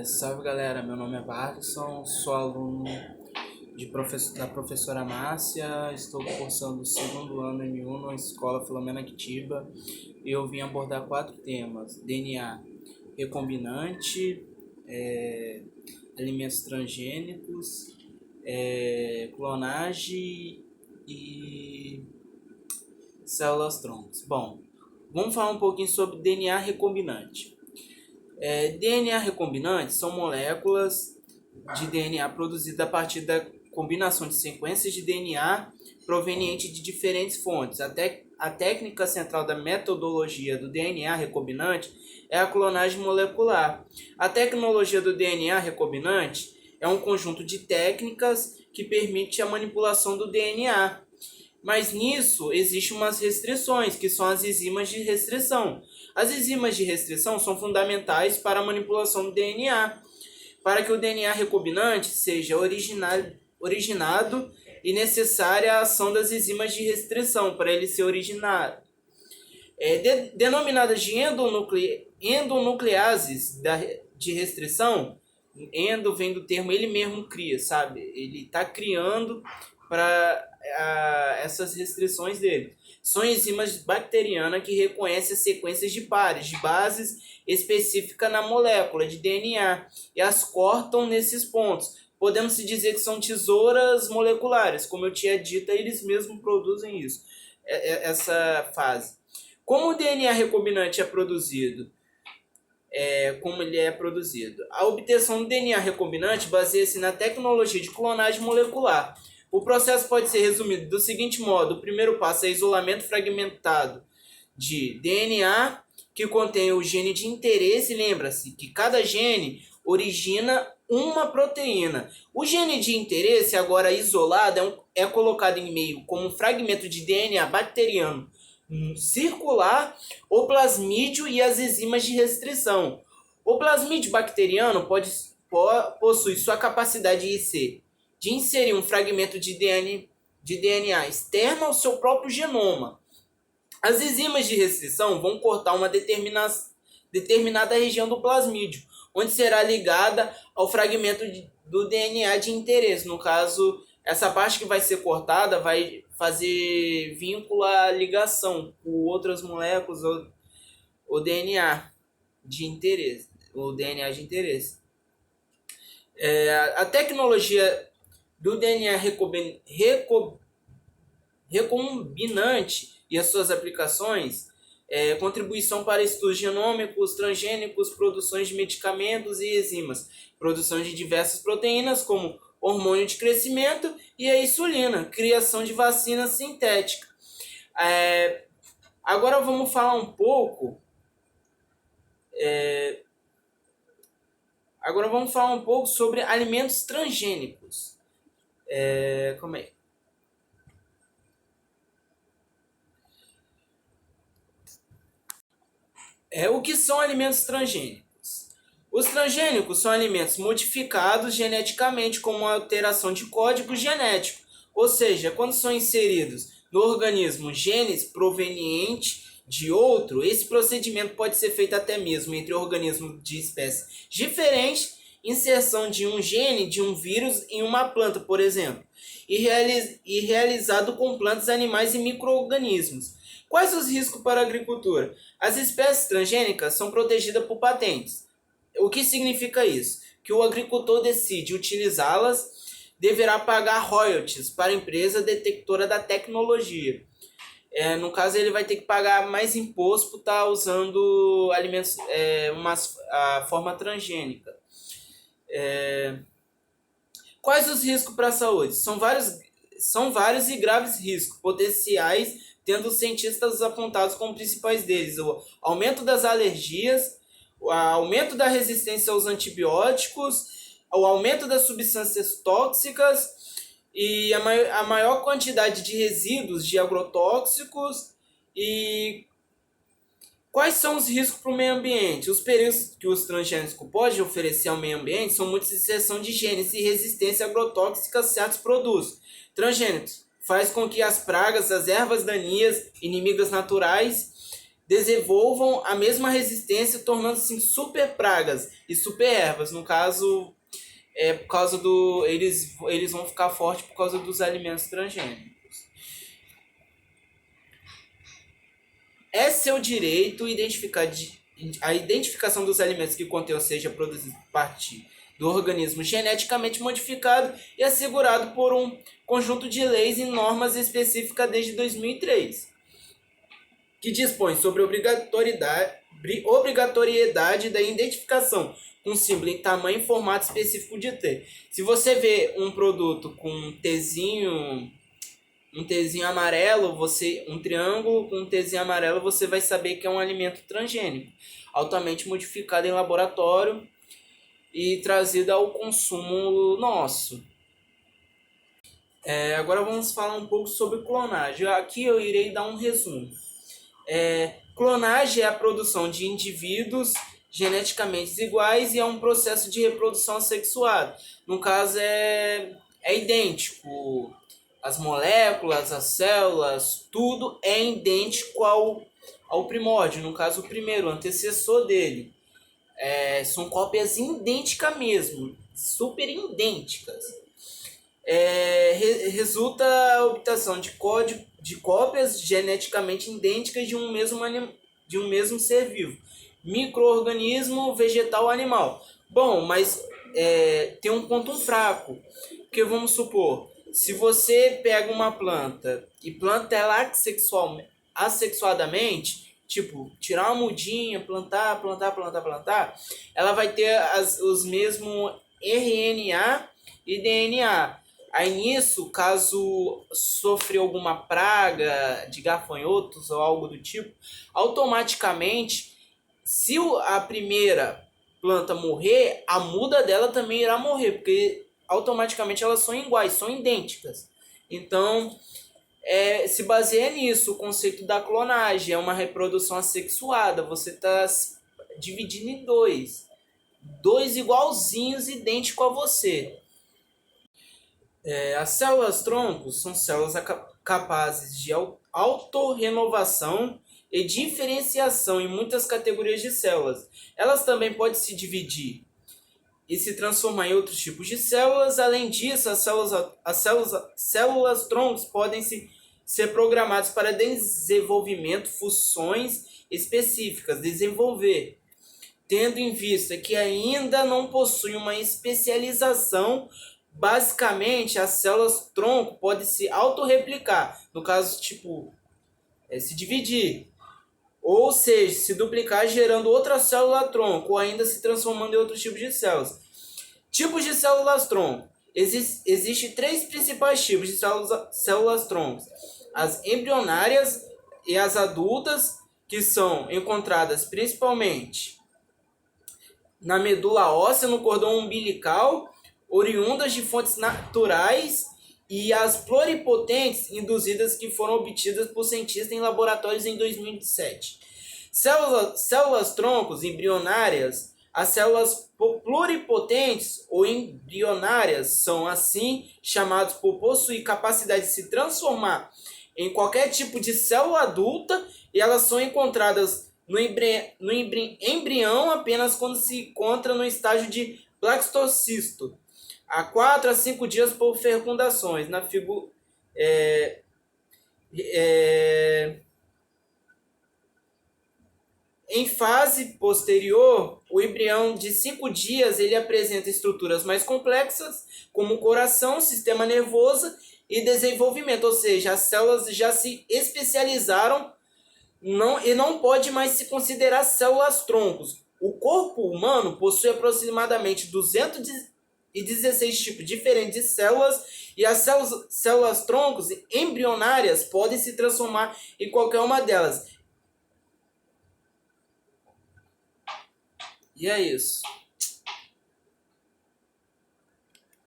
Salve galera, meu nome é Varson, sou aluno da professora Márcia, estou cursando o segundo ano M1 na Escola Filomena Activa e eu vim abordar 4 temas: DNA recombinante, alimentos transgênicos, clonagem e células-troncos. Bom, vamos falar um pouquinho sobre DNA recombinante. DNA recombinantes são moléculas de DNA produzidas a partir da combinação de sequências de DNA provenientes de diferentes fontes. A técnica central da metodologia do DNA recombinante é a clonagem molecular. A tecnologia do DNA recombinante é um conjunto de técnicas que permite a manipulação do DNA. Mas nisso existem umas restrições, que são as enzimas de restrição. As enzimas de restrição são fundamentais para a manipulação do DNA, para que o DNA recombinante seja originado e necessária a ação das enzimas de restrição para ele ser originado. Denominadas de endonucleases de restrição, endo vem do termo ele mesmo cria, sabe? Ele está criando para essas restrições dele. São enzimas bacterianas que reconhecem as sequências de pares, de bases específicas na molécula de DNA e as cortam nesses pontos. Podemos dizer que são tesouras moleculares, como eu tinha dito, eles mesmos produzem isso, essa fase. Como o DNA recombinante é produzido? Como ele é produzido? A obtenção do DNA recombinante baseia-se na tecnologia de clonagem molecular. O processo pode ser resumido do seguinte modo: o primeiro passo é isolamento fragmentado de DNA que contém o gene de interesse. Lembra-se que cada gene origina uma proteína. O gene de interesse, agora isolado, é colocado em meio como um fragmento de DNA bacteriano circular, o plasmídio e as enzimas de restrição. O plasmídio bacteriano possui sua capacidade de inserir um fragmento de DNA externo ao seu próprio genoma. As enzimas de restrição vão cortar uma determinada região do plasmídio, onde será ligada ao fragmento do DNA de interesse. No caso, essa parte que vai ser cortada vai fazer vínculo à ligação com outras moléculas ou DNA de interesse. O DNA de interesse. A tecnologia do DNA recombinante e as suas aplicações, contribuição para estudos genômicos, transgênicos, produções de medicamentos e enzimas, produção de diversas proteínas como hormônio de crescimento e a insulina, criação de vacina sintética. Agora vamos falar um pouco sobre alimentos transgênicos. O que são alimentos transgênicos? Os transgênicos são alimentos modificados geneticamente com uma alteração de código genético, ou seja, quando são inseridos no organismo genes provenientes de outro, esse procedimento pode ser feito até mesmo entre organismos de espécies diferentes, inserção de um gene de um vírus em uma planta, por exemplo, e realizado com plantas, animais e micro-organismos. Quais os riscos para a agricultura? As espécies transgênicas são protegidas por patentes. O que significa isso? Que o agricultor decide utilizá-las deverá pagar royalties para a empresa detectora da tecnologia. No caso, ele vai ter que pagar mais imposto por estar usando alimentos, a forma transgênica. Quais os riscos para a saúde? São vários e graves riscos potenciais, tendo os cientistas apontados como principais deles: o aumento das alergias, o aumento da resistência aos antibióticos, o aumento das substâncias tóxicas e a maior quantidade de resíduos de agrotóxicos. E quais são os riscos para o meio ambiente? Os perigos que os transgênicos podem oferecer ao meio ambiente são muita inserção de genes e resistência agrotóxica a certos produtos. Transgênicos faz com que as pragas, as ervas daninhas, inimigas naturais desenvolvam a mesma resistência, tornando-se super pragas e super ervas. No caso, por causa do eles vão ficar fortes por causa dos alimentos transgênicos. É seu direito a identificação dos alimentos que contêm ou seja produzido a partir do organismo geneticamente modificado e assegurado por um conjunto de leis e normas específicas desde 2003, que dispõe sobre a obrigatoriedade da identificação com símbolo em tamanho e formato específico de T. Se você vê um produto com um Tzinho amarelo, um triângulo com um Tzinho amarelo, você vai saber que é um alimento transgênico, altamente modificado em laboratório e trazido ao consumo nosso. Agora vamos falar um pouco sobre clonagem. Aqui eu irei dar um resumo. Clonagem é a produção de indivíduos geneticamente iguais e é um processo de reprodução assexuada. No caso, é idêntico. As moléculas, as células, tudo é idêntico ao primórdio. No caso, o primeiro, o antecessor dele. São cópias idênticas mesmo, super idênticas. Resulta a obtenção de cópias geneticamente idênticas de um mesmo ser vivo, micro-organismo, vegetal ou animal. Bom, mas tem um ponto fraco, porque vamos supor, se você pega uma planta e planta ela assexuadamente, tipo, tirar uma mudinha, plantar, ela vai ter os mesmos RNA e DNA. Aí nisso, caso sofrer alguma praga de gafanhotos ou algo do tipo, automaticamente, se a primeira planta morrer, a muda dela também irá morrer, porque automaticamente elas são iguais, são idênticas. Então, se baseia nisso, o conceito da clonagem, é uma reprodução assexuada, você está dividindo em dois igualzinhos, idênticos a você. As células-troncos são células capazes de autorrenovação e diferenciação em muitas categorias de células. Elas também podem se dividir e se transformar em outros tipos de células. Além disso, as células-troncos podem ser programadas para desenvolvimento, funções específicas, tendo em vista que ainda não possuem uma especialização. Basicamente, as células-tronco podem se autorreplicar, no caso, tipo, se dividir, ou seja, se duplicar gerando outra célula-tronco, ou ainda se transformando em outros tipos de células. Tipos de células-tronco. Existem 3 principais tipos de células-troncos. As embrionárias e as adultas, que são encontradas principalmente na medula óssea, no cordão umbilical, oriundas de fontes naturais, e as pluripotentes induzidas, que foram obtidas por cientistas em laboratórios em 2007. Células-troncos embrionárias. As células pluripotentes ou embrionárias são assim chamadas por possuir capacidade de se transformar em qualquer tipo de célula adulta, e elas são encontradas no embrião apenas quando se encontra no estágio de blastocisto, há 4 a 5 dias por fecundações. Na figura em fase posterior, o embrião de 5 dias ele apresenta estruturas mais complexas, como coração, sistema nervoso e desenvolvimento, ou seja, as células já se especializaram e não pode mais se considerar células-troncos. O corpo humano possui aproximadamente 216 tipos diferentes de células, e as células-troncos embrionárias podem se transformar em qualquer uma delas. E é isso.